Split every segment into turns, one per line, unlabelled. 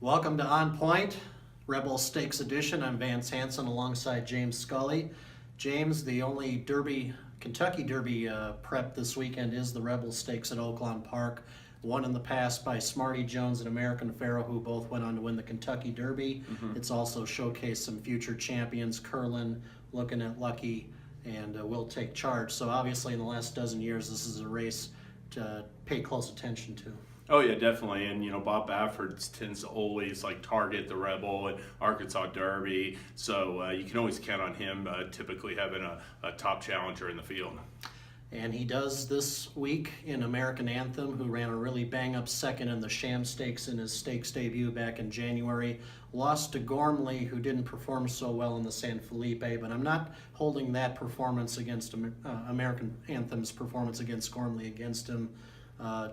Welcome to On Point, Rebel Stakes Edition. I'm Vance Hansen alongside James Scully. James, the only Kentucky Derby prep this weekend is the Rebel Stakes at Oaklawn Park. Won in the past by Smarty Jones and American Pharoah, who both went on to win the Kentucky Derby. It's also showcased some future champions, Curlin, Looking at Lucky, and Will Take Charge. So obviously in the last dozen years, this is a race to pay close attention to.
Oh yeah, definitely. And Bob Baffert tends to always target the Rebel and Arkansas Derby, so you can always count on him typically having a top challenger in the field.
And he does this week in American Anthem, who ran a really bang-up second in the Sham Stakes in his stakes debut back in January. Lost to Gormley, who didn't perform so well in the San Felipe, but I'm not holding that performance against American Anthem's performance against Gormley against him,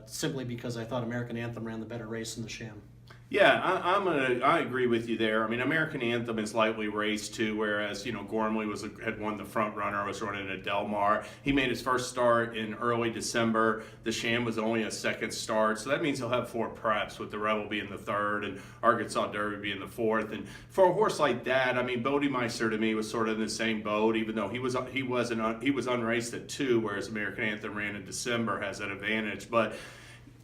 simply because I thought American Anthem ran the better race in the Sham.
Yeah, I agree with you there. I mean, American Anthem is lightly raced too, whereas Gormley had won the front runner, was running at Del Mar. He made his first start in early December. The Sham was only a second start, so that means he'll have 4 preps, with the Rebel being the third and Arkansas Derby being the fourth. And for a horse like that, I mean, Bodemeister to me was sort of in the same boat, even though he was unraced at 2, whereas American Anthem ran in December, has that advantage, but.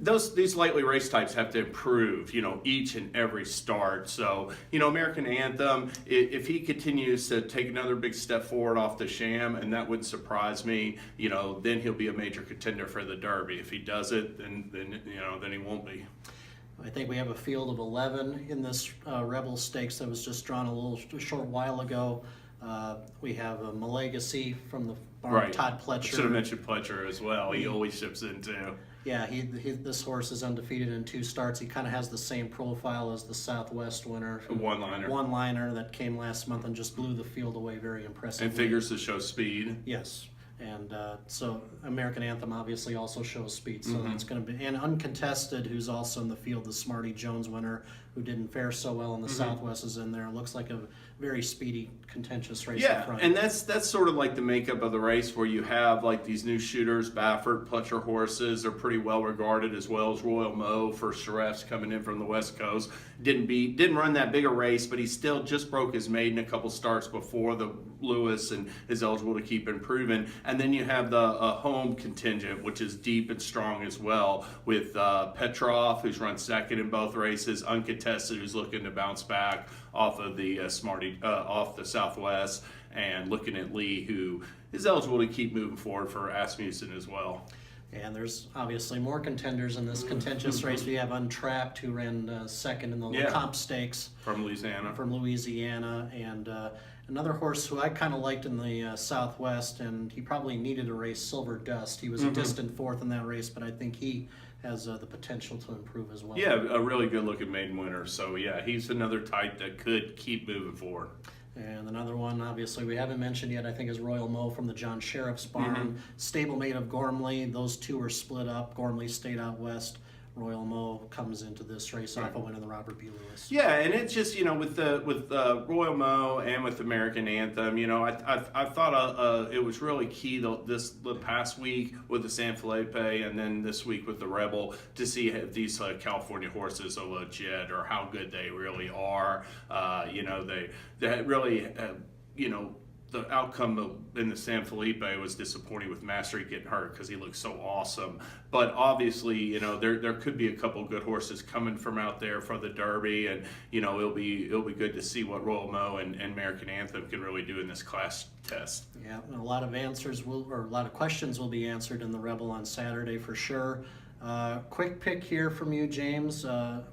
These lightly race types have to improve, each and every start. So, American Anthem, if he continues to take another big step forward off the Sham, and that wouldn't surprise me, then he'll be a major contender for the Derby. If he does it, then he won't be.
I think we have a field of 11 in this Rebel Stakes that was just drawn a short while ago. We have a Malagacy from the barn,
right.
Todd Pletcher.
Should have mentioned Pletcher as well. He always ships in too.
Yeah, this horse is undefeated in 2 starts. He kind of has the same profile as the Southwest winner.
A one-liner.
One-liner that came last month and just blew the field away very impressively.
And figures to show speed.
Yes. And so American Anthem obviously also shows speed, so that's going to be, and uncontested, who's also in the field, the Smarty Jones winner, who didn't fare so well in the Southwest, is in there. It looks like a very speedy, contentious race in front.
And that's sort of like the makeup of the race, where you have these new shooters. Baffert, Pletcher horses are pretty well regarded, as well as Royal Mo for Sheriffs coming in from the West Coast. Didn't run that big a race, but he still just broke his maiden a couple starts before the Lewis and is eligible to keep improving. And then you have the home contingent, which is deep and strong as well, with Petrov, who's run second in both races, uncontested, who's looking to bounce back off of the off the Southwest, and Looking at Lee, who is eligible to keep moving forward for Asmussen as well.
And there's obviously more contenders in this contentious race. We have Untrapped, who ran second in the Comp Stakes.
From Louisiana.
And another horse who I kind of liked in the Southwest, and he probably needed a race, Silver Dust. He was a distant fourth in that race, but I think he has the potential to improve as well.
Yeah, a really good-looking maiden winner. So, yeah, he's another type that could keep moving forward.
And another one, obviously, we haven't mentioned yet, I think, is Royal Mo from the John Sheriff's barn. Stablemate of Gormley. Those two were split up. Gormley stayed out west. Royal Mo comes into this race off a win in the Robert B. Lewis.
Yeah, and it's just, with Royal Mo and with American Anthem, I thought it was really key the past week with the San Felipe, and then this week with the Rebel, to see if these California horses are legit, or how good they really are. They really, the outcome in the San Felipe was disappointing, with Mastery getting hurt because he looked so awesome. But obviously, there could be a couple good horses coming from out there for the Derby, and it'll be good to see what Royal Mo and American Anthem can really do in this class test.
Yeah, and a lot of questions will be answered in the Rebel on Saturday for sure. Quick pick here from you, James.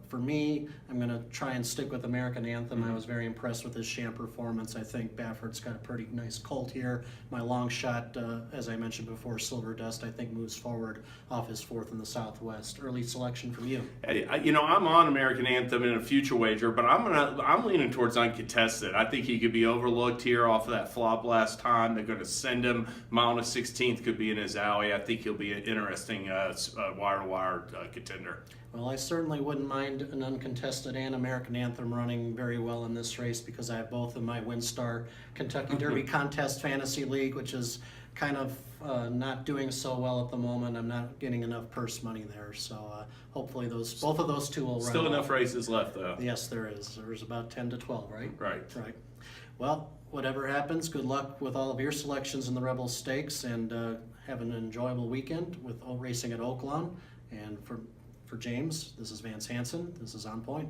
For me, I'm going to try and stick with American Anthem. I was very impressed with his Sham performance. I think Baffert's got a pretty nice colt here. My long shot, as I mentioned before, Silver Dust, I think moves forward off his fourth in the Southwest. Early selection from you.
Hey, I'm on American Anthem in a future wager, but I'm leaning towards uncontested. I think he could be overlooked here off of that flop last time. They're going to send him. Mile and a 16th could be in his alley. I think he'll be an interesting wire-to-wire contender.
Well, I certainly wouldn't mind an uncontested and American Anthem running very well in this race, because I have both in my WinStar Kentucky Derby Contest Fantasy League, which is kind of not doing so well at the moment. I'm not getting enough purse money there, so hopefully both of those two will run.
Still enough races left, though.
Yes, there is. There's about 10 to 12, right?
Right.
Right. Well, whatever happens, good luck with all of your selections in the Rebel Stakes, and have an enjoyable weekend with racing at Oaklawn. And for James, this is Vance Hansen. This is On Point.